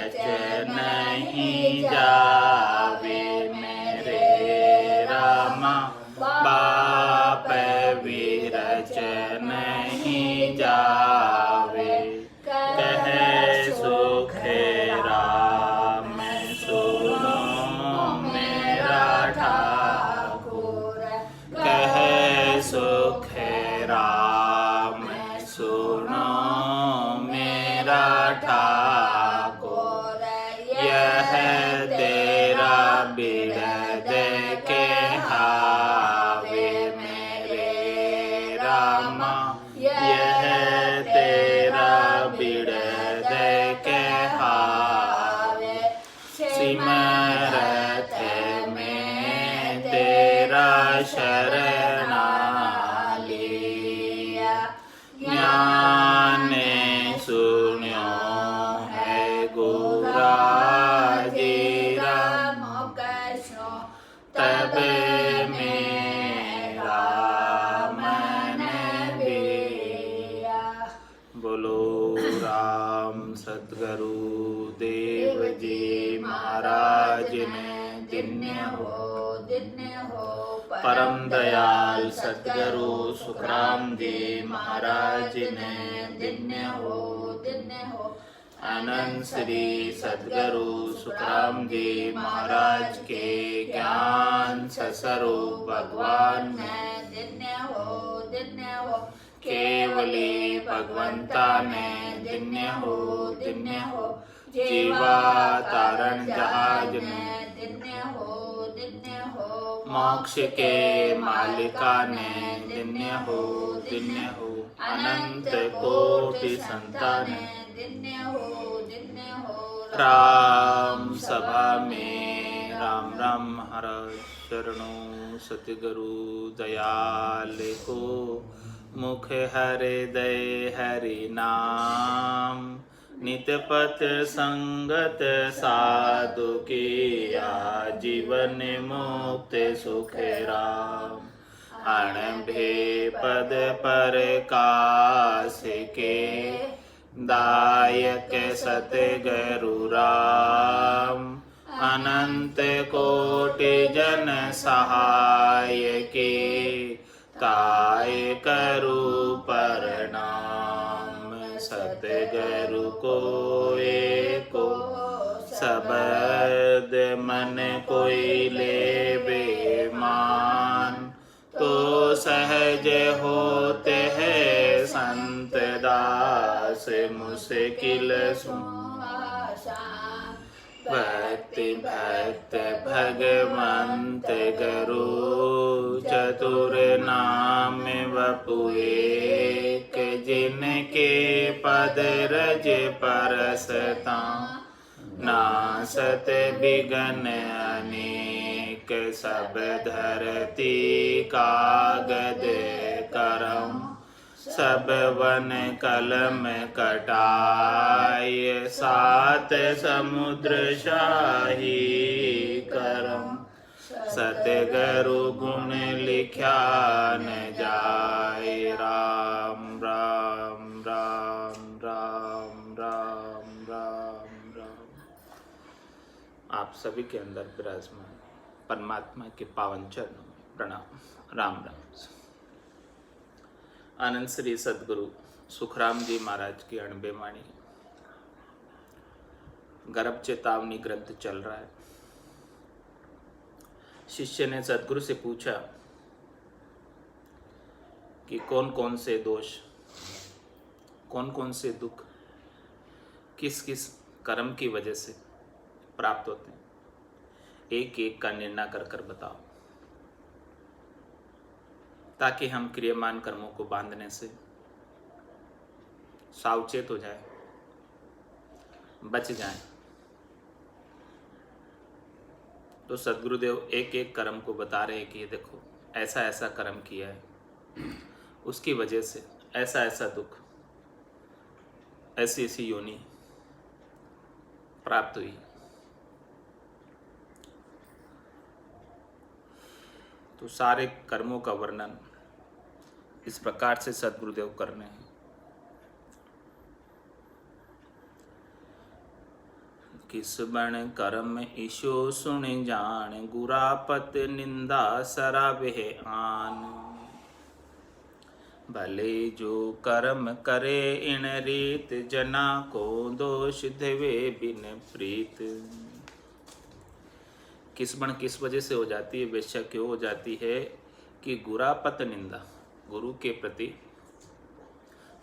रच नहीं जावे मेरे रामा, बाप विरच नहीं जावे। कहे सुख राम सुनो मेरा ठाकुर, कहे सुख राम सुनो मेरा ठाकुर। यह तेरा बिरद के हावे मेरे रामा, यह तेरा बिरद के हावे। सिमरत में तेरा शरणा लिया, ज्ञान सुन्यो है गुरा जीरा मोकशो, तब मेरा मन बिया। बोलो राम सतगुरु देव जी महाराज ने धन्य हो, धन्य हो। परम दयाल सतगुरु सुखराम जी महाराज ने धन्य हो, धन्य हो। अनंत श्री सतगुरु सुखराम जी महाराज के ज्ञान स्वरूप भगवान ने धन्य हो, धन्य हो। केवली भगवंता ने धन्य हो, धन्य हो। जीवा तारण जहाज ने धन्य हो, धन्य हो। मोक्ष के मालिका ने धन्य हो, धन्य हो। अनंत कोटि संतान ने धन्य हो, धन्य हो। राम सभा में राम राम महाराज शरणों सतगुरु दयाल को, मुख हृदय हरि नाम। नितपत संगत साधु की जीवन मुक्त सुख राम। अणभे पद पर कास के दायक सतगुरु राम। अनंत कोटि जन सहाय के ताय करु प्रणाम। सतगुरु को एको शब्द मन कोई लेवे मान, तो सहज होते हैं संत दास मुश्किल आसान। भक्ति भक्त भगवंत गुरु चतुर नाम वपु एक, जिनके पद रज परसता नासत बिगन अनेक। सब धरती कागद करम, सब वन कलम कटाय। सात समुद्र शाही करम, सतगुरु गुण लिख्या न जाय। राम राम राम राम राम राम राम। आप सभी के अंदर विराजमान परमात्मा के पावन चरणों में प्रणाम। राम राम। आनंद श्री सदगुरु सुखराम जी महाराज की अणबे वाणी गर्भ चेतावनी ग्रंथ चल रहा है। शिष्य ने सदगुरु से पूछा कि कौन कौन से दोष, कौन कौन से दुख किस किस कर्म की वजह से प्राप्त होते हैं, एक एक का निर्णय कर कर बताओ, ताकि हम क्रियमान कर्मों को बांधने से सावचेत हो जाए, बच जाएं। तो सद्गुरुदेव एक एक कर्म को बता रहे हैं कि ये देखो ऐसा ऐसा कर्म किया है, उसकी वजह से ऐसा ऐसा दुख, ऐसी ऐसी योनि प्राप्त हुई। तो सारे कर्मों का वर्णन इस प्रकार से सद्गुरुदेव करने हैं। किस बण कर्म ईशो सुन जान, गुरापत निंदा सराबे आन। भले जो कर्म करे इन रीत, जना को दोष देवे बिन प्रीत। किस बण किस वजह से हो जाती है, वेश्या क्यों हो जाती है कि गुरापत निंदा, गुरु के प्रति,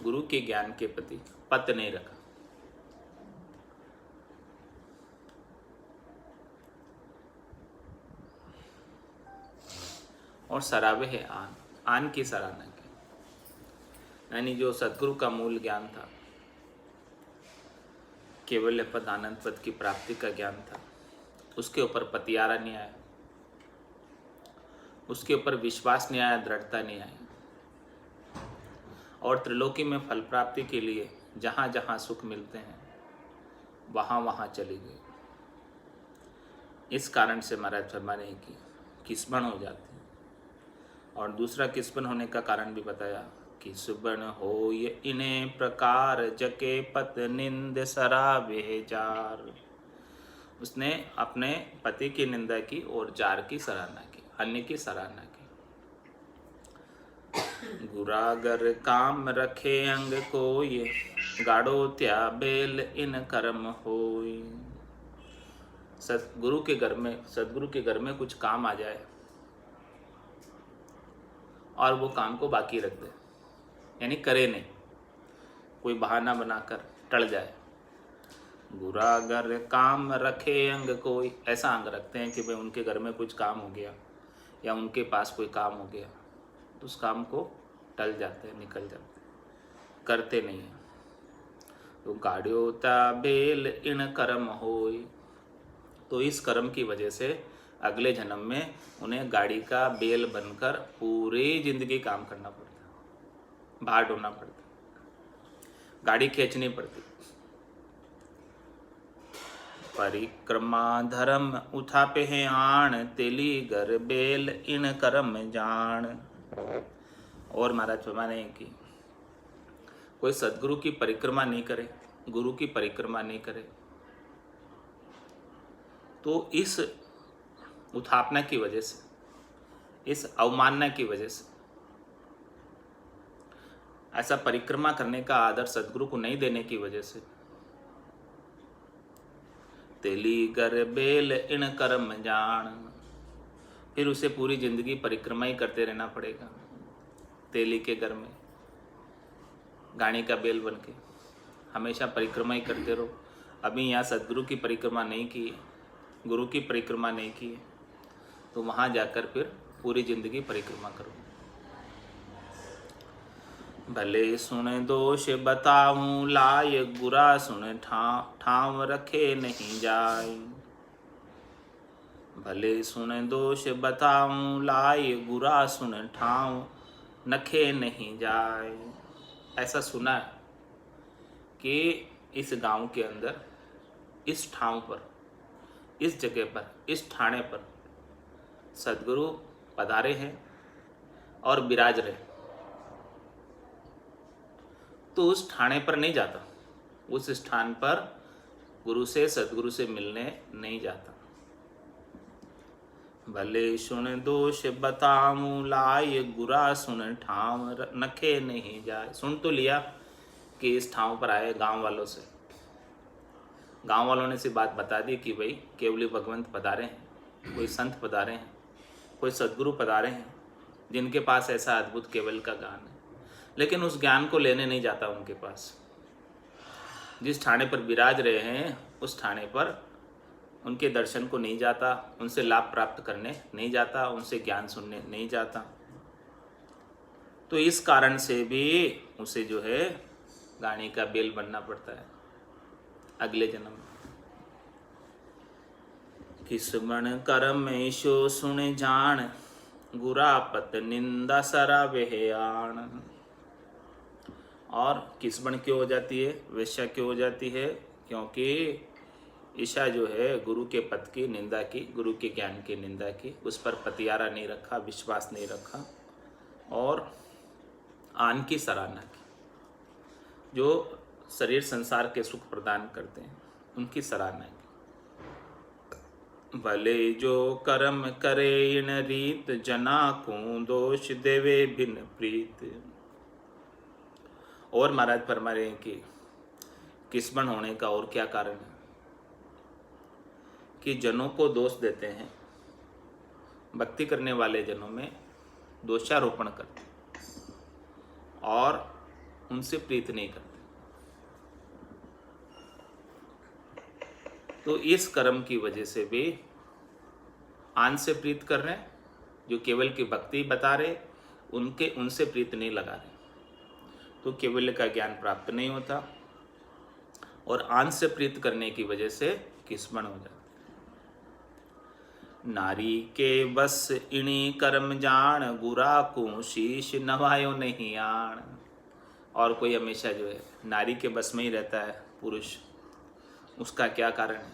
गुरु के ज्ञान के प्रति पत नहीं रखा। और सरावे है आन, आन की सराहना की, यानी जो सदगुरु का मूल ज्ञान था, केवल पद आनंद पद की प्राप्ति का ज्ञान था, उसके ऊपर पतियारा नहीं आया, उसके ऊपर विश्वास नहीं आया, दृढ़ता नहीं आई, और त्रिलोकी में फल प्राप्ति के लिए जहाँ जहाँ सुख मिलते हैं वहाँ वहाँ चली गई। इस कारण से महाराज शर्मा ने की किस्मन हो जाती है। और दूसरा किस्मन होने का कारण भी बताया, किस्मन हो ये इन्हें प्रकार, जके पत निंद सरावे जार। उसने अपने पति की निंदा की और जार की सराहना की, अन्य की सराहना की। गुरागर काम रखे अंग को, ये गाड़ो त्या बेल इन कर्म होई। सदगुरु के घर में, सदगुरु के घर में कुछ काम आ जाए और वो काम को बाकी रख दे, यानी करे नहीं, कोई बहाना बनाकर टल जाए। गुरागर काम रखे अंग कोई, ऐसा अंग रखते हैं कि भाई उनके घर में कुछ काम हो गया या उनके पास कोई काम हो गया तो उस काम को टल जाते हैं, निकल जाते हैं, करते नहीं हैं। तो गाड़ियोता बेल इन कर्म होई, तो इस कर्म की वजह से अगले जन्म में उन्हें गाड़ी का बेल बनकर पूरी जिंदगी काम करना पड़ता, भार ढोना पड़ता, गाड़ी खींचनी पड़ती। परिक्रमा धर्म उठापे हैं आण, तेली गर बेल इन कर्म जान। और महाराज शर्मा ने की कोई सदगुरु की परिक्रमा नहीं करे, गुरु की परिक्रमा नहीं करे, तो इस उत्थापना की वजह से, इस अवमानना की वजह से, ऐसा परिक्रमा करने का आदर सदगुरु को नहीं देने की वजह से, तेली गर बेल इन कर्म जान, फिर उसे पूरी जिंदगी परिक्रमा ही करते रहना पड़ेगा, तेली के घर में गाड़ी का बेल बन के हमेशा परिक्रमा ही करते रहो। अभी यहाँ सदगुरु की परिक्रमा नहीं की, गुरु की परिक्रमा नहीं की, तो वहाँ जाकर फिर पूरी जिंदगी परिक्रमा करो। भले सुन दोष बताऊं लाय, बुरा सुन ठाव रखे नहीं जाए। भले सुन दोष बताऊं लाय, बुरा सुन ठाव नखे नहीं जाए। ऐसा सुना है कि इस गांव के अंदर, इस ठाव पर, इस जगह पर, इस ठाणे पर सदगुरु पधारे हैं और विराज रहे, तो उस ठाणे पर नहीं जाता, उस स्थान पर गुरु से, सदगुरु से मिलने नहीं जाता। भले सुन दोष बताऊं लाय, गुरा सुन ठाव नखे नहीं जाए। सुन तो लिया कि इस ठाव पर आए गांव वालों से, गांव वालों ने सी बात बता दी कि भाई केवली भगवंत पधारे हैं, कोई संत पधारे हैं, कोई सदगुरु पधारे हैं जिनके पास ऐसा अद्भुत केवल का ज्ञान है, लेकिन उस ज्ञान को लेने नहीं जाता उनके पास। जिस ठाणे पर विराज रहे हैं उस ठाणे पर उनके दर्शन को नहीं जाता, उनसे लाभ प्राप्त करने नहीं जाता, उनसे ज्ञान सुनने नहीं जाता। तो इस कारण से भी उसे जो है गाड़ी का बेल बनना पड़ता है अगले जन्म में। किस्मण कर्म ईशो सुन जान, गुरापत निंदा सरावे आण। और किस्मण क्यों हो जाती है, वेश्या क्यों हो जाती है? क्योंकि ईशा जो है गुरु के पद की निंदा की, गुरु के ज्ञान की निंदा की, उस पर पतियारा नहीं रखा, विश्वास नहीं रखा और आन की सराहना की। जो शरीर संसार के सुख प्रदान करते हैं उनकी सराहना की। भले जो कर्म करे इन रीत, जना को दोष देवे भिन्न प्रीत। और महाराज फरमा रहे हैं कि किस्मन होने का और क्या कारण है कि जनों को दोष देते हैं, भक्ति करने वाले जनों में दोषारोपण करते और उनसे प्रीत नहीं करते। तो इस कर्म की वजह से वे आन से प्रीत कर रहे हैं, जो केवल की भक्ति बता रहे उनसे प्रीत नहीं लगा रहे, तो केवल का ज्ञान प्राप्त नहीं होता और आन से प्रीत करने की वजह से किस्मन हो जाता। नारी के बस इणी कर्म जान, गुरा को शीश नवायो नहीं आन। और कोई हमेशा जो है नारी के बस में ही रहता है पुरुष, उसका क्या कारण है?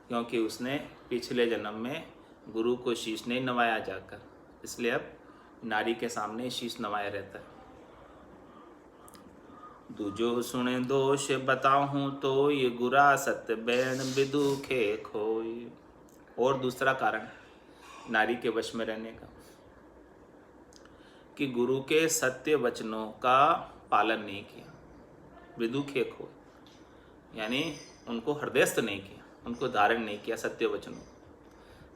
क्योंकि उसने पिछले जन्म में गुरु को शीश नहीं नवाया जाकर, इसलिए अब नारी के सामने शीश नवाया रहता है। दूजो सुने दोष बताऊं तो ये गुरा सत्य बैन बिदुखे खोई। और दूसरा कारण नारी के वश में रहने का कि गुरु के सत्य वचनों का पालन नहीं किया, विदुखे खोई, यानी उनको हृदयस्थ नहीं किया, उनको धारण नहीं किया सत्य वचनों।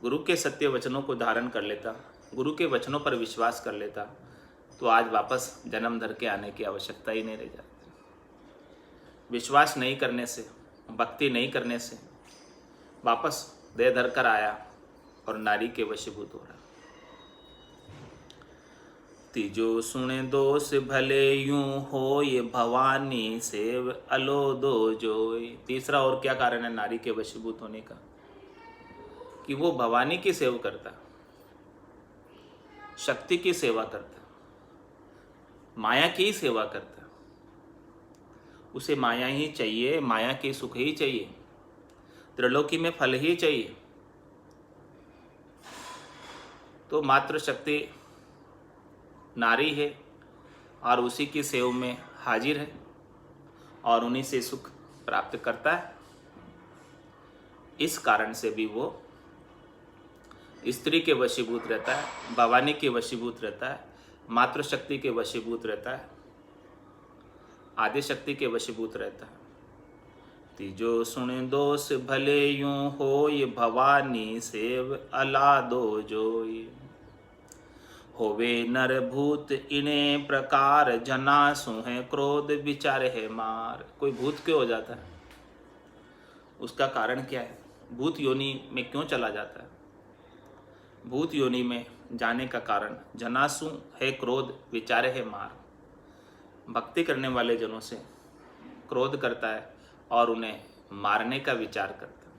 गुरु के सत्य वचनों को धारण कर लेता, गुरु के वचनों पर विश्वास कर लेता, तो आज वापस जन्म धर के आने की आवश्यकता ही नहीं रह जाती। विश्वास नहीं करने से, भक्ति नहीं करने से वापस देह धर कर आया और नारी के वशीभूत हो रहा। तीजो सुने दोष भले यूं हो, ये भवानी सेव अलो दो जोई। तीसरा और क्या कारण है नारी के वशीभूत होने का कि वो भवानी की सेवा करता, शक्ति की सेवा करता, माया की ही सेवा करता। उसे माया ही चाहिए, माया के सुख ही चाहिए, त्रिलोकी में फल ही चाहिए। तो मात्र शक्ति नारी है और उसी की सेवा में हाजिर है और उन्हीं से सुख प्राप्त करता है। इस कारण से भी वो स्त्री के वशीभूत रहता है, भवानी के वशीभूत रहता है, मातृशक्ति के वशीभूत रहता है, आदि शक्ति के वशीभूत रहता है। तीजो सुने दोष भले यूं हो, ये भवानी सेव अला दो जोई। होवे नर भूत इने प्रकार, जना सुहे क्रोध विचार है मार। कोई भूत क्यों हो जाता है, उसका कारण क्या है? भूत योनि में क्यों चला जाता है? भूत योनि में जाने का कारण जनासु है क्रोध, विचार है मार। भक्ति करने वाले जनों से क्रोध करता है और उन्हें मारने का विचार करता है।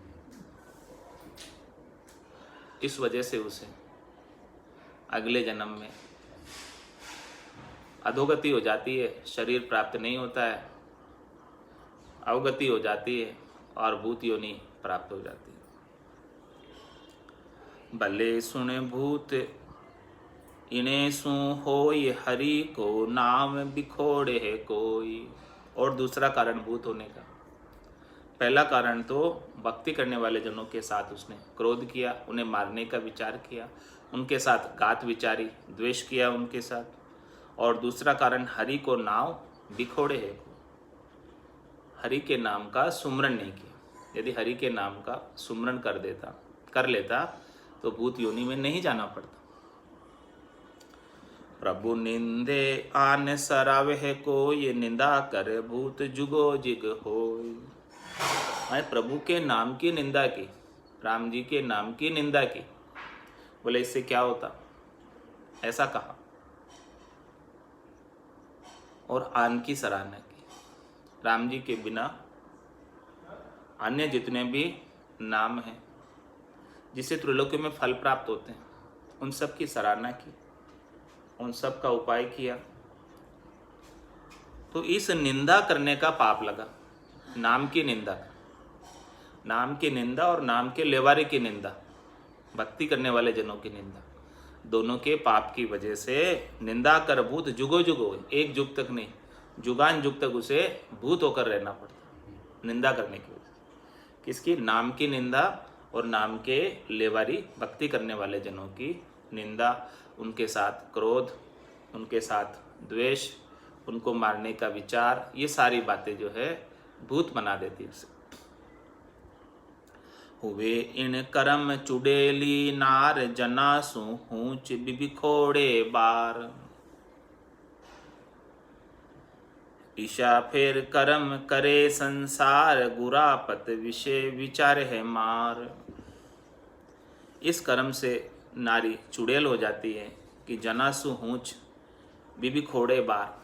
इस वजह से उसे अगले जन्म में अधोगति हो जाती है, शरीर प्राप्त नहीं होता है, अवगति हो जाती है और भूत योनि प्राप्त हो जाती है। भले सुने भूत इन्हें सु हो, ये हरि को नाम बिखोड़े है कोई। और दूसरा कारण भूत होने का, पहला कारण तो भक्ति करने वाले जनों के साथ उसने क्रोध किया, उन्हें मारने का विचार किया, उनके साथ घात विचारी, द्वेष किया उनके साथ। और दूसरा कारण हरि को नाम बिखोड़े है, हरि के नाम का सुमरन नहीं किया। यदि हरि के नाम का सुमरन कर लेता तो भूत योनि में नहीं जाना पड़ता। प्रभु निंदे आन सरावे है को, ये निंदा कर भूत जुगो जिग होय। मैं प्रभु के नाम की निंदा की, राम जी के नाम की निंदा की, बोले इससे क्या होता, ऐसा कहा। और आन की सराहना की। राम जी के बिना अन्य जितने भी नाम हैं जिसे त्रिलोकी में फल प्राप्त होते हैं, उन सब की सराहना की, उन सब का उपाय किया। तो इस निंदा करने का पाप लगा, नाम की निंदा, नाम की निंदा और नाम के लेवारे की निंदा, भक्ति करने वाले जनों की निंदा, दोनों के पाप की वजह से निंदा कर भूत जुगो जुगो, एक जुग तक नहीं, जुगान जुग तक उसे भूत होकर रहना पड़ता, निंदा करने की वजह। किसकी? नाम की निंदा और नाम के लेवारी भक्ति करने वाले जनों की निंदा, उनके साथ क्रोध, उनके साथ द्वेष, उनको मारने का विचार, ये सारी बातें जो है भूत बना देती उसे। हुए इन कर्म चुड़ेली नार, जनासु हूच बिबिखोड़े बार। ईशा फिर कर्म करे संसार, गुरापत विषय विचार है मार। इस कर्म से नारी चुड़ैल हो जाती है कि जनासु हूच बिबिखोड़े बार,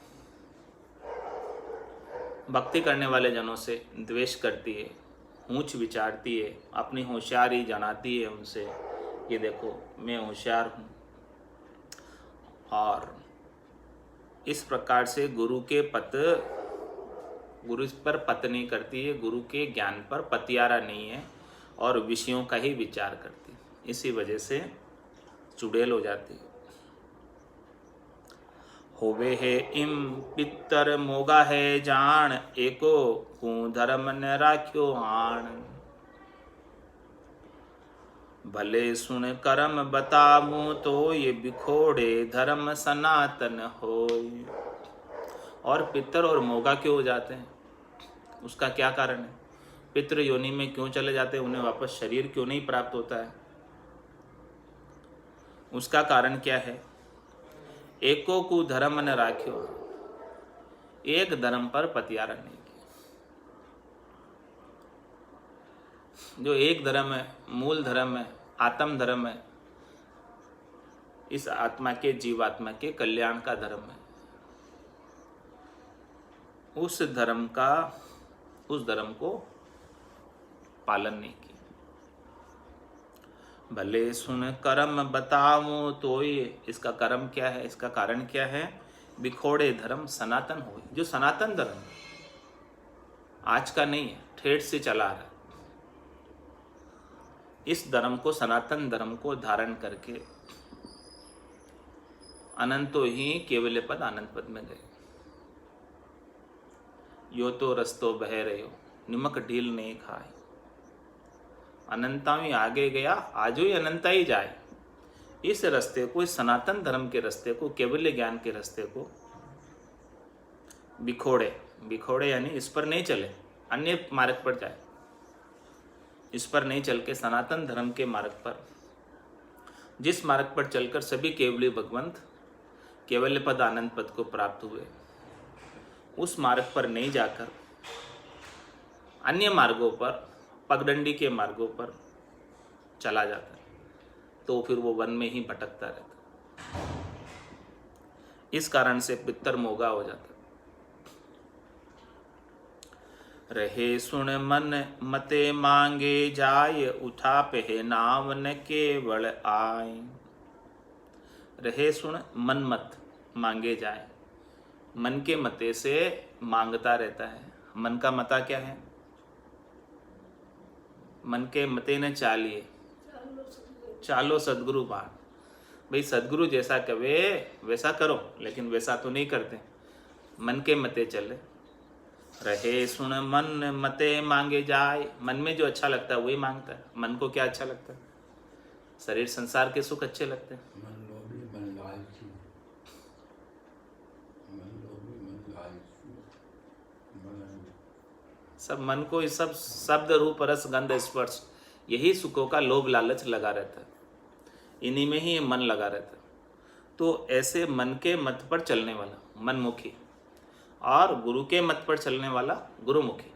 भक्ति करने वाले जनों से द्वेष करती है, ऊंच विचारती है, अपनी होशियारी जनाती है उनसे, ये देखो मैं होशियार हूँ। और इस प्रकार से गुरु पर पत नहीं करती है, गुरु के ज्ञान पर पतियारा नहीं है और विषयों का ही विचार करती है। इसी वजह से चुड़ैल हो जाती है। होवे है इम पितर मोगा है जान, एको कु धर्म न राख्यो आण। भले सुन कर्म बताऊं तो, ये बिखोड़े धर्म सनातन होय। और पितर और मोगा क्यों हो जाते हैं, उसका क्या कारण है? पितृ योनि में क्यों चले जाते हैं, उन्हें वापस शरीर क्यों नहीं प्राप्त होता है? उसका कारण क्या है? एको को धर्म न राख्यो, एक धर्म पर पतियारा नहीं किया। जो एक धर्म है, मूल धर्म है, आत्म धर्म है, इस आत्मा के, जीवात्मा के कल्याण का धर्म है, उस धर्म को पालन नहीं किया। भले सुन कर्म बताऊं तो, ये इसका कर्म क्या है, इसका कारण क्या है? बिखोड़े धर्म सनातन हो। जो सनातन धर्म आज का नहीं है, ठेठ से चला रहा है, इस धर्म को, सनातन धर्म को धारण करके अनंतो ही केवल पद आनंद पद में गए। यो तो रस्तो बह रहे हो, निमक ढील नहीं खाए। अनंता में आगे गया, आजो ही अनंता ही जाए। इस रास्ते को, इस सनातन धर्म के रास्ते को, केवल्य ज्ञान के रास्ते को बिखोड़े यानी इस पर नहीं चले, अन्य मार्ग पर जाए। इस पर नहीं चल के सनातन धर्म के मार्ग पर, जिस मार्ग पर चलकर सभी केवली भगवंत केवल्य पद आनंद पद को प्राप्त हुए, उस मार्ग पर नहीं जाकर अन्य मार्गों पर, पगडंडी के मार्गों पर चला जाता है, तो फिर वो वन में ही भटकता रहता है। इस कारण से पितर मोगा हो जाता है। रहे सुन मन मते मांगे जाय, उठा पे नाम न केवल आए। रहे सुन मन मत मांगे जाए, मन के मते से मांगता रहता है। मन का मता क्या है? मन के मते न चालिए, चालो सदगुरु बाण। भाई सदगुरु जैसा कहे वैसा करो, लेकिन वैसा तो नहीं करते, मन के मते चले। रहे सुन मन मते मांगे जाए, मन में जो अच्छा लगता है वही मांगता है। मन को क्या अच्छा लगता है? शरीर संसार के सुख अच्छे लगते हैं। मन लोभी, मन लालची, मन लोभी, मन लालची, सब मन को, इस सब शब्द रूप रस गंध स्पर्श, यही सुखों का लोभ लालच लगा रहता है, इन्हीं में ही मन लगा रहता है। तो ऐसे मन के मत पर चलने वाला मनमुखी और गुरु के मत पर चलने वाला गुरुमुखी।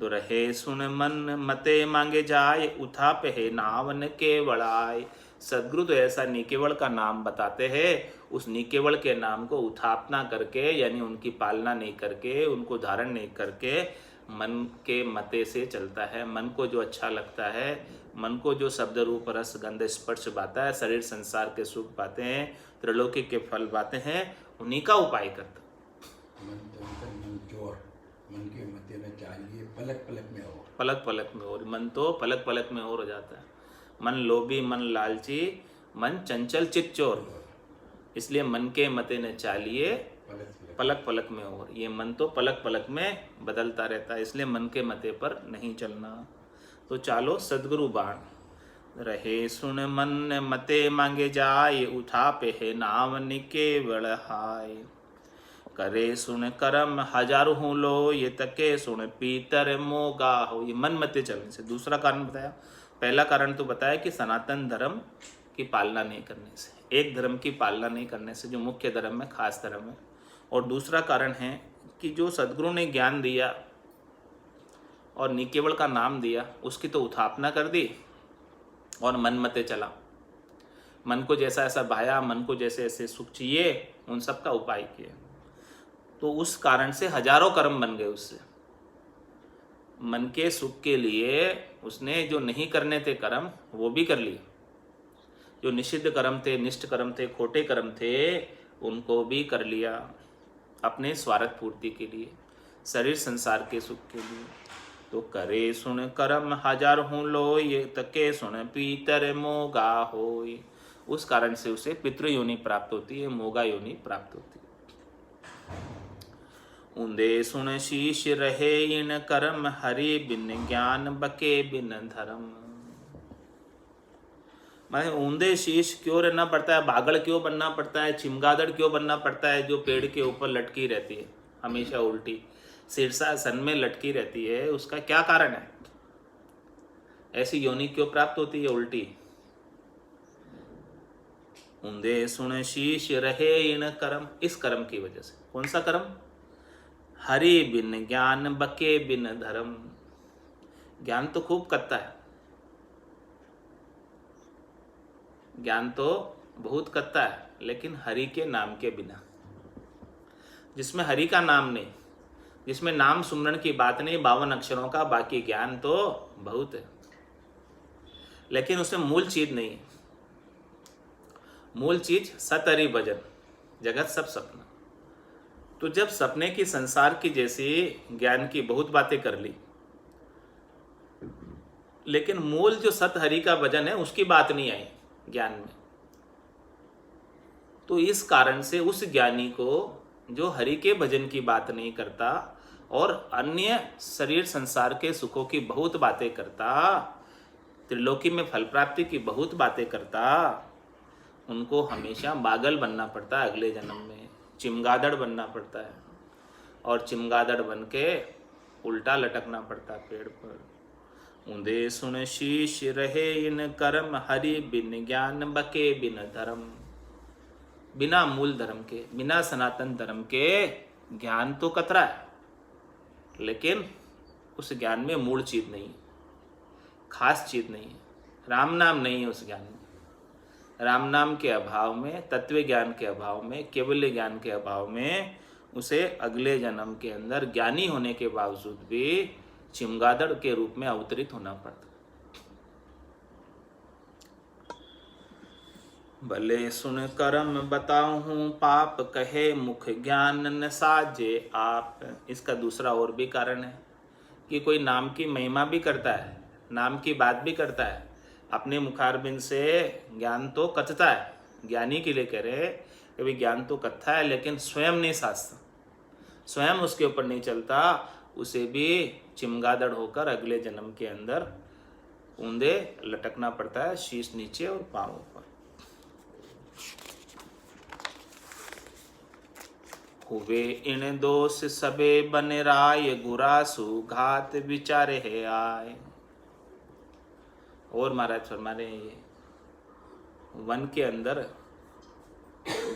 तो रहे सुन मन मते मांगे जाए, उठा पे नावन केवड़ाए। सदगुरु तो ऐसा निकेवल का नाम बताते हैं, उस निकेवल के नाम को उठापना करके, यानी उनकी पालना नहीं करके, उनको धारण नहीं करके, मन के मते से चलता है। मन को जो अच्छा लगता है, मन को जो शब्द रूप रस गंध स्पर्श बाता है, शरीर संसार के सुख बातें हैं, त्रिलोकी के फल बातें हैं, उन्हीं का उपाय करता। मन तो मन चोर, मन के मते न चाहिए, पलक पलक में हो, पलक पलक में और, मन तो पलक पलक में और हो जाता है। मन लोभी, मन लालची, मन चंचल चित चोर, इसलिए मन के मते न चालिए, पलक पलक में और। ये मन तो पलक पलक में बदलता रहता है, इसलिए मन के मते पर नहीं चलना। तो चालो सदगुरु बाण। रहे सुन मन मते मांगे जाय, उठा पे है नाम निके हाय। करे सुन कर्म हजारों हो लो, ये तके सुन पीतर मोगा हो। ये मन मते चलने से। दूसरा कारण बताया। पहला कारण तो बताया कि सनातन धर्म की पालना नहीं करने से, एक धर्म की पालना नहीं करने से, जो मुख्य धर्म है, खास धर्म है। और दूसरा कारण है कि जो सदगुरु ने ज्ञान दिया और निकेवल का नाम दिया, उसकी तो उथापना कर दी और मन मते चला। मन को जैसा ऐसा भाया, मन को जैसे ऐसे सुख चाहिए, उन सब का उपाय किया। तो उस कारण से हजारों कर्म बन गए उससे। मन के सुख के लिए उसने जो नहीं करने थे कर्म, वो भी कर लिए। जो निषिद्ध कर्म थे, निष्ठ कर्म थे, खोटे कर्म थे, उनको भी कर लिया अपने स्वार्थ पूर्ति के लिए, शरीर संसार के सुख के लिए। तो करे सुन कर्म हजार हूँ लो, ये तके सुन पीतर मोगा होय। उस कारण से उसे पितृ योनि प्राप्त होती है, मोगा योनि प्राप्त होती है। ऊंदे सुन शीश रहे इन कर्म, हरि बिन ज्ञान बके बिन धर्म। माने ऊंधे शीश क्यों रहना पड़ता है, बागड़ क्यों बनना पड़ता है, चिमगादड़ क्यों बनना पड़ता है, जो पेड़ के ऊपर लटकी रहती है हमेशा उल्टी, शीर्षासन में लटकी रहती है, उसका क्या कारण है? ऐसी योनि क्यों प्राप्त होती है उल्टी? ऊंधे सुन शीश रहे इन कर्म, इस कर्म की वजह से। कौन सा कर्म? हरि बिन ज्ञान बके बिन धर्म। ज्ञान तो खूब कत्ता है, ज्ञान तो बहुत कत्ता है, लेकिन हरि के नाम के बिना। जिसमें हरि का नाम नहीं, जिसमें नाम सुमरण की बात नहीं, 52 अक्षरों का बाकी ज्ञान तो बहुत है, लेकिन उसमें मूल चीज नहीं है। मूल चीज सत हरि भजन, जगत सब सपना। तो जब सपने की संसार की जैसी ज्ञान की बहुत बातें कर ली, लेकिन मूल जो सत हरि का भजन है उसकी बात नहीं आई ज्ञान में, तो इस कारण से उस ज्ञानी को जो हरि के भजन की बात नहीं करता और अन्य शरीर संसार के सुखों की बहुत बातें करता, त्रिलोकी में फल प्राप्ति की बहुत बातें करता, उनको हमेशा बागल बनना पड़ता है अगले जन्म में, चिमगादड़ बनना पड़ता है, और चिमगादड़ बन के उल्टा लटकना पड़ता पेड़ पर। ऊंधे सुन शीश रहे इन कर्म, हरि बिन ज्ञान बके बिन धर्म। बिना मूल धर्म के, बिना सनातन धर्म के ज्ञान तो कतरा है, लेकिन उस ज्ञान में मूल चीज नहीं है, खास चीज नहीं है, राम नाम नहीं है उस ज्ञान में। राम नाम के अभाव में, तत्व ज्ञान के अभाव में, केवल्य ज्ञान के अभाव में उसे अगले जन्म के अंदर ज्ञानी होने के बावजूद भी चिमगादड़ के रूप में अवतरित होना पड़ता। भले सुन कर्म बताऊं हूँ पाप, कहे मुख ज्ञान न साजे आप। इसका दूसरा और भी कारण है कि कोई नाम की महिमा भी करता है, नाम की बात भी करता है, अपने मुखारबिंद से ज्ञान तो कथता है, ज्ञानी के लिए कह रहे कि भाई ज्ञान तो कथा है, लेकिन स्वयं नहीं साधता, स्वयं उसके ऊपर नहीं चलता, उसे भी चिमगादड़ होकर अगले जन्म के अंदर ऊंधे लटकना पड़ता है, शीश नीचे और पांव ऊपर। हुए इन दोष सबे बन राय, गुरासु घात विचारे है आए। और महाराज फरमा रहे हैं, वन के अंदर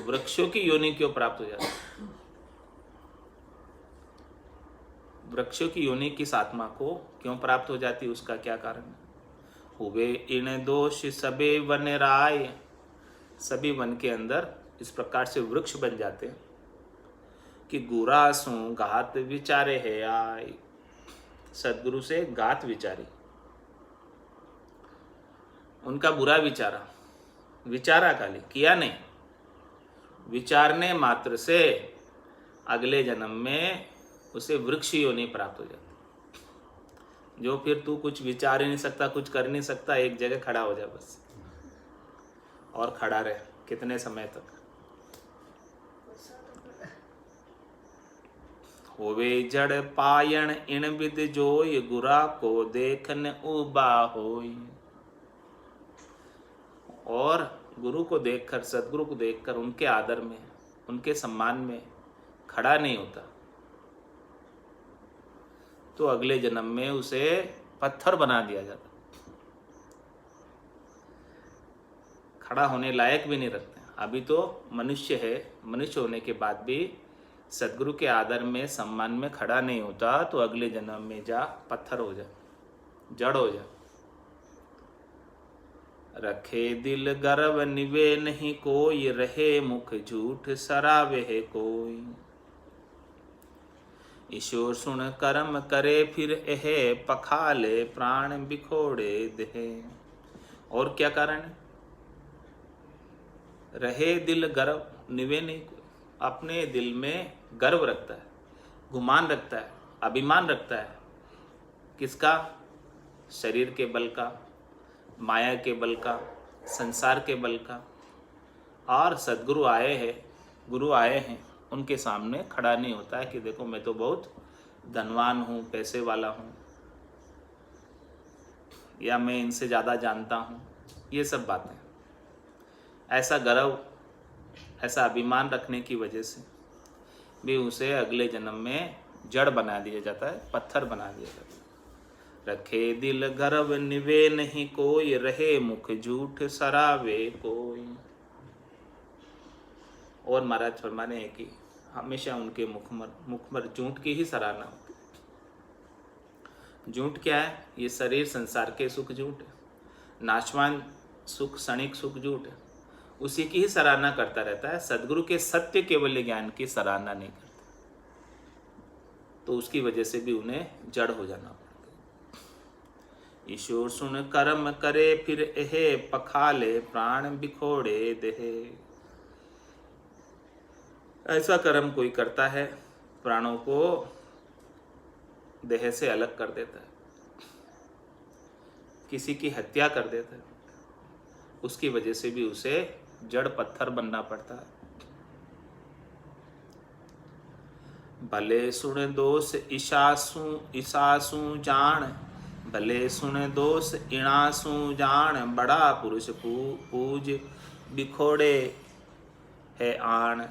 वृक्षों की योनि क्यों प्राप्त हो जाती है? वृक्षों की योनि किस आत्मा को क्यों प्राप्त हो जाती है, उसका क्या कारण है? हुए इन दोष सबे वन राय, सभी वन के अंदर इस प्रकार से वृक्ष बन जाते हैं कि गुरासु घात विचारे है आय। सदगुरु से घात विचारी, उनका बुरा विचारा, विचारा खाली किया नहीं, विचारने मात्र से अगले जन्म में उसे वृक्ष योनि प्राप्त हो जाती, जो फिर तू कुछ विचार ही नहीं सकता, कुछ कर नहीं सकता, एक जगह खड़ा हो जा बस, और खड़ा रहे कितने समय तक। होवे जड़ पायण इन विद जोय, गुरा को देखन उबा होय। और गुरु को देखकर, सदगुरु को देखकर उनके आदर में, उनके सम्मान में खड़ा नहीं होता तो अगले जन्म में उसे पत्थर बना दिया जाता, खड़ा होने लायक भी नहीं रखते। अभी तो मनुष्य है, मनुष्य होने के बाद भी सदगुरु के आदर में, सम्मान में खड़ा नहीं होता तो अगले जन्म में जा पत्थर हो जा, जड़ हो जा। रखे दिल गर्व निवे नहीं कोई, रहे मुख झूठ सरावे कोई। ईश्वर सुन कर्म करे फिर एह, पखाले प्राण बिखोड़े देहे। और क्या कारण है? रहे दिल गर्व निवे नहीं कोई, अपने दिल में गर्व रखता है, गुमान रखता है, अभिमान रखता है। किसका? शरीर के बल का, माया के बल का, संसार के बल का। और सद्गुरु आए हैं, गुरु आए हैं, उनके सामने खड़ा नहीं होता है कि देखो मैं तो बहुत धनवान हूँ, पैसे वाला हूँ, या मैं इनसे ज़्यादा जानता हूँ। ये सब बातें, ऐसा गर्व, ऐसा अभिमान रखने की वजह से भी उसे अगले जन्म में जड़ बना दिया जाता है, पत्थर बना दिया जाता है। रखे दिल गर्व निवे नहीं कोई, रहे मुख झूठ सरावे कोई। और महाराज फरमाने हैं कि हमेशा उनके मुख पर झूठ की ही सराहना होती है। झूठ क्या है? ये शरीर संसार के सुख झूठ है, नाशवान सुख, क्षणिक सुख झूठ है, उसी की ही सराहना करता रहता है। सद्गुरु के सत्य केवल ज्ञान की सराहना नहीं करता, तो उसकी वजह से भी उन्हें जड़ हो जाना पड़ता। ईश्वर सुन कर्म करे फिर एहे, पखाले प्राण बिखोड़े देहे। ऐसा कर्म कोई करता है, प्राणों को देह से अलग कर देता है, किसी की हत्या कर देता है, उसकी वजह से भी उसे जड़ पत्थर बनना पड़ता है। भले सुन दोष ईसासु जान, भले सुन दोष इणासु जान, बड़ा पुरुष पूज बिखोड़े है आन।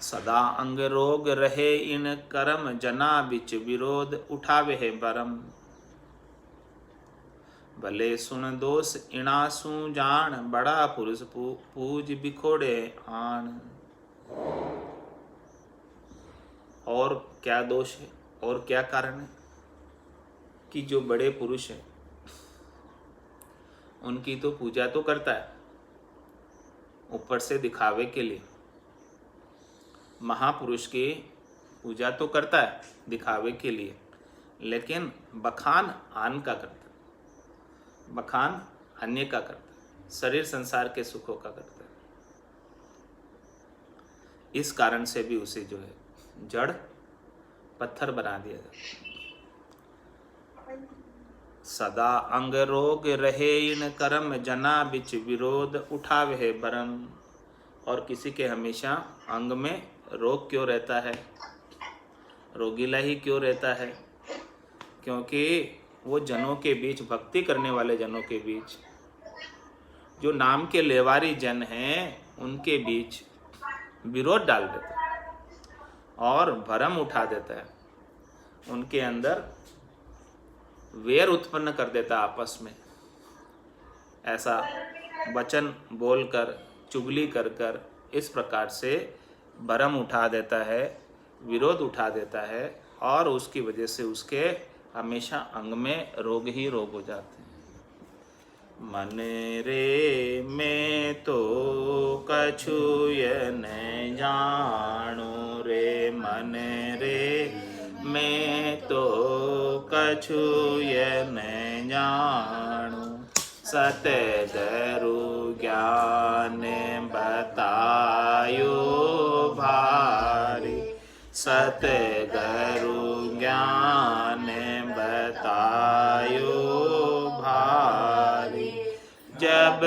सदा अंग रोग रहे इन कर्म, जना बिच विरोध उठावे है बरम। भले सुन दोष इणासु जान, बड़ा पुरुष पूज बिखोड़े आन। और क्या दोष है और क्या कारण है कि जो बड़े पुरुष हैं उनकी तो पूजा तो करता है ऊपर से दिखावे के लिए, महापुरुष की पूजा तो करता है दिखावे के लिए, लेकिन बखान आन का करता है, बखान अन्य का करता है, शरीर संसार के सुखों का करता है। इस कारण से भी उसे जो है जड़ पत्थर बना दिया जाता है। सदा अंग रोग रहे इन कर्म, जना बिच विरोध उठावे है बरम। और किसी के हमेशा अंग में रोग क्यों रहता है, रोगीला ही क्यों रहता है? क्योंकि वो जनों के बीच, भक्ति करने वाले जनों के बीच, जो नाम के लेवारी जन हैं उनके बीच विरोध डाल देता है और भरम उठा देता है, उनके अंदर वेर उत्पन्न कर देता है आपस में। ऐसा वचन बोलकर, चुगली कर कर इस प्रकार से भरम उठा देता है, विरोध उठा देता है, और उसकी वजह से उसके हमेशा अंग में रोग ही रोग हो जाते हैं। मन रे मैं तो कछु न जानो रे, मन रे मैं तो कछु न जानो, सतगुरु ज्ञान बतायो भारी, सतगुरु ज्ञान बतायो भारी। जब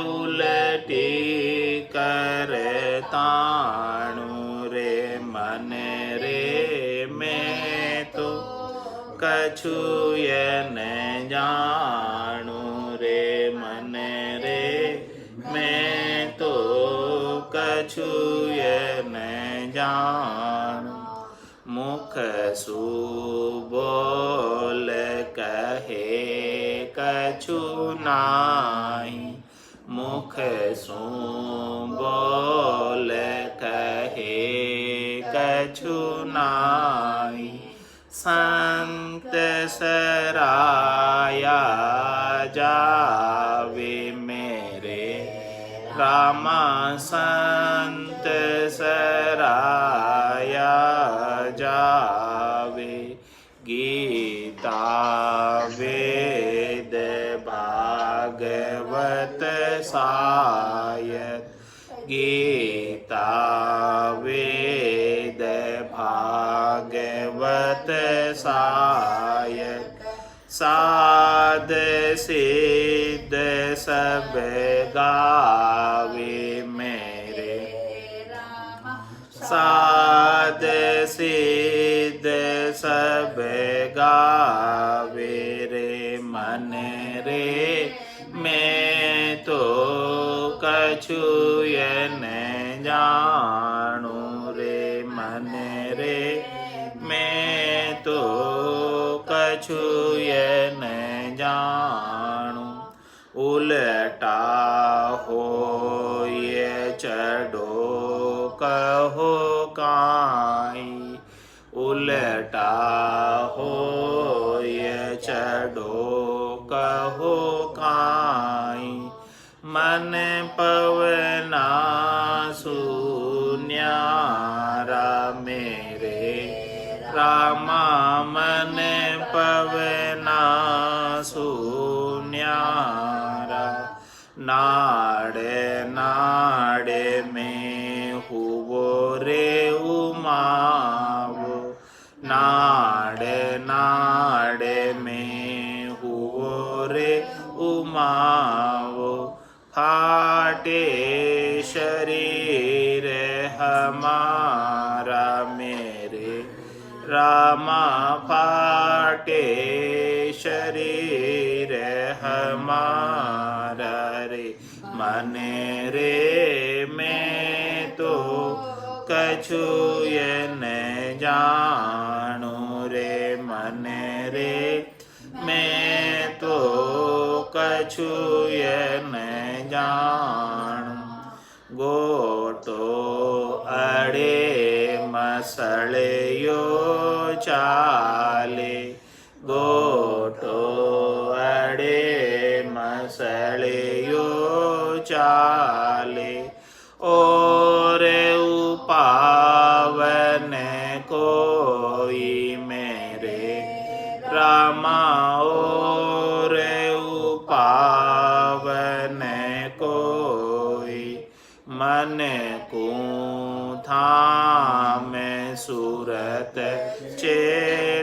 उलटी कर कछु ये न जानू रे मन रे मैं तो कछु ये न जानू मुख सु बोल कहे कछु नाही मुख सु बोल कहे कछु नाही संत सराया जावे मेरे रामा संत सराया जावे गीता वेद भागवत सायत गीता वेद भागवत सायत साध सिद्ध सब गावे मेरे साध सिद्ध सब गावे रे मन रे मैं तो कछु ये न जानू रे मन रे मैं तो कछु ये न जानू उलटा हो ये चढ़ो कहो काई उलटा हो ये चढ़ो कहो काई मन पवना सुन्यारा मेरे रामा मन पवना सुन्यारा नाड़े नाड़े में हुवो रे उमावो नाड़े नाड़े में हुवो रे उमावो फाटे शरीर हमारा मेरे रामा फाटे शरीर हमारा रे मन रे मैं तो कछु ये न जानू रे मन रे मैं तो कछु ये न जानू गोटो अड़े मसले यो चाले गोटो अड़े मसले यो चाले और उपावन कोई मेरे रामा और उपावन कोई मन को थाम सूरत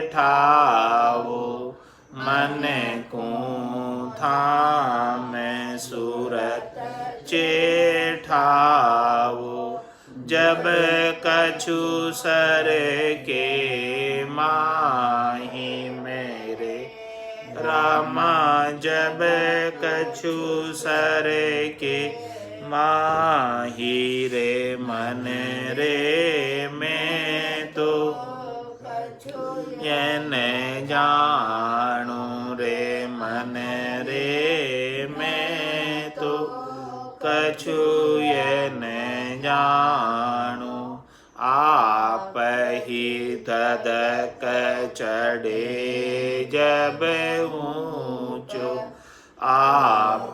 चेठावो मन को थाम सूरत चेठावो जब कछु सर के माही मेरे रामा जब कछु सर के माही रे मन रे मैं तो ये न जानू रे मन रे मैं तो कछु ये न जानू आप ही धधक चढ़े जब ऊंचो आप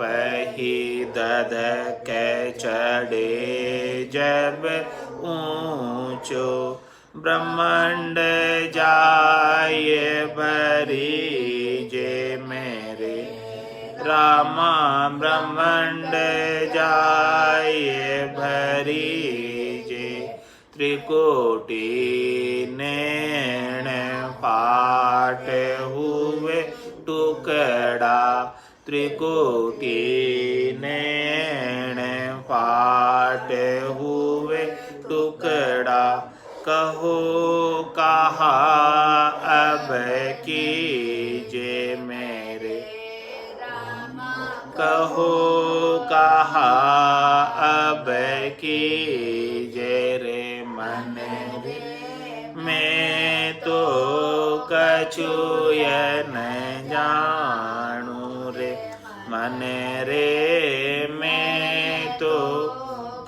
ही धधक चढ़े जब ऊंचो ब्रह्मांड जाय भरी जे मेरे रामा ब्रह्मांड जाय भरी जे त्रिकोटि नैन फाट हुए टुकड़ा त्रिकोटि नैन फाट हुए टुकड़ा कहो कहा अब की कहा अब कीजे रे मन रे, मैं तो कछु ये न जानू रे मन रे, मैं तो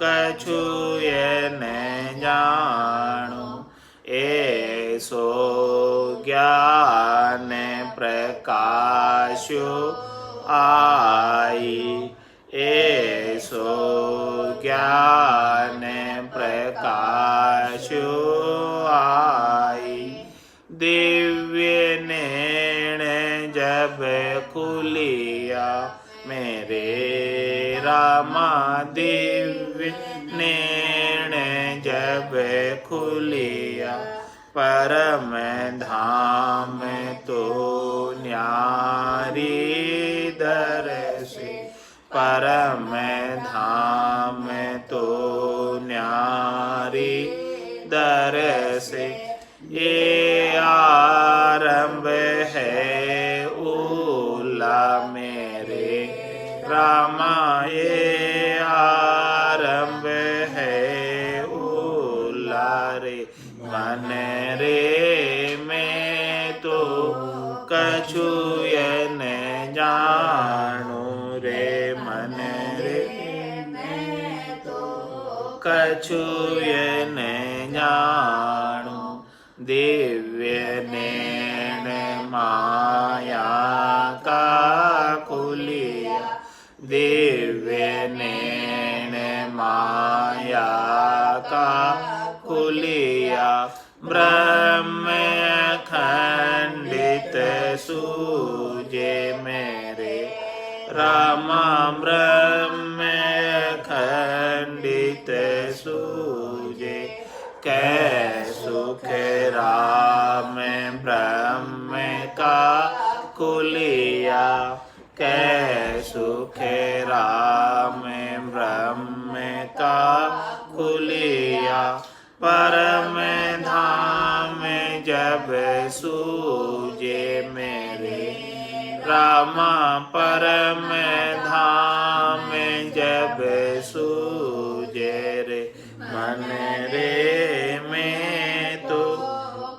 कछु ये न जानू। ऐसो ज्ञान प्रकाशो आई, ऐसो ज्ञान प्रकाशो आई। दिव्य नैण जब खुलिया मेरे रामा, दिव्य नैण जब खुलिया, परम धाम तो न्यारी दर्शे, परम धाम तो न्यारी दर्शे। ये आरंभ है उला मेरे रामा, ये आरंभ है उला रे मन रे, मैं तो कछु ये न जानू रे मन रे, मैं तो कछु ये न जानू। दिव्य नैण माया का खुलिया, दिव्य नैण माया का खुलिया, ब्रह्म खंडित सूझे मेरे रामा, ब्रह्म खंडित सूझे। कै सुख राम ब्रह्म का खुलिया, कै सुख राम ब्रह्म का खुलिया, परम धाम जब सूझे मेरे रामा, परम धाम जब सूझे रे मन रे, मैं तो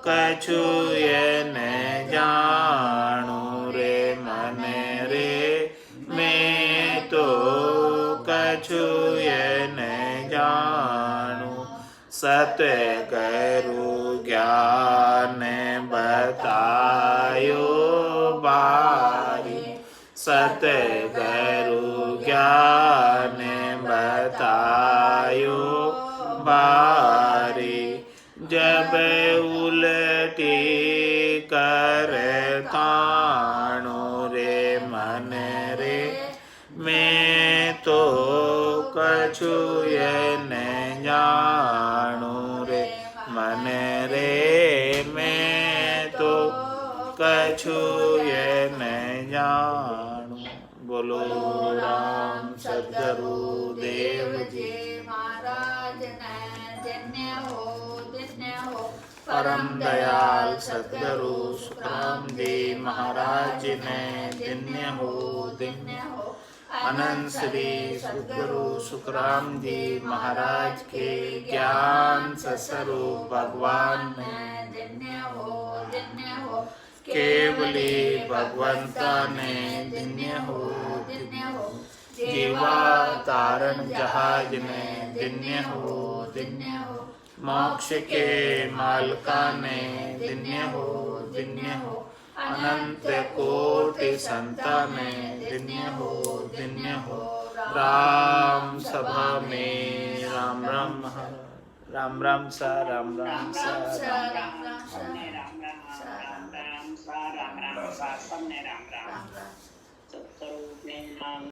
कछु ये न जानू रे मन रे, मैं तो कछु ये न जानू। सतगुरु ज्ञान बतायो बारी, सतगुरु ज्ञान बतायो बारी, जब उलटी कर ताणो रे मन रे, मैं तो कछु ये न जानू रे मन रे, मैं तो कछु ये न जानू। बोलो राम सद्गुरु देव जी महाराज ने धन्य हो, धन्य हो। परम दयाल सद्गुरु सुखराम जी महाराज ने धन्य हो, धन्य हो। अनंत श्री सद्गुरु सुखराम जी महाराज के ज्ञान स्वरूप भगवान ने धन्य हो, धन्य हो। केवली भगवंता ने धन्य हो, धन्य हो। जीवा तारण जहाज ने धन्य हो, धन्य हो। मोक्ष के मालका ने धन्य हो, धन्य हो। अनंत कोटि संता ने धन्य हो, धन्य हो। राम सभा में राम राम राम राम सा राम राम सा राम राम राम। सबने राम राम। सत्सरूप ने नाम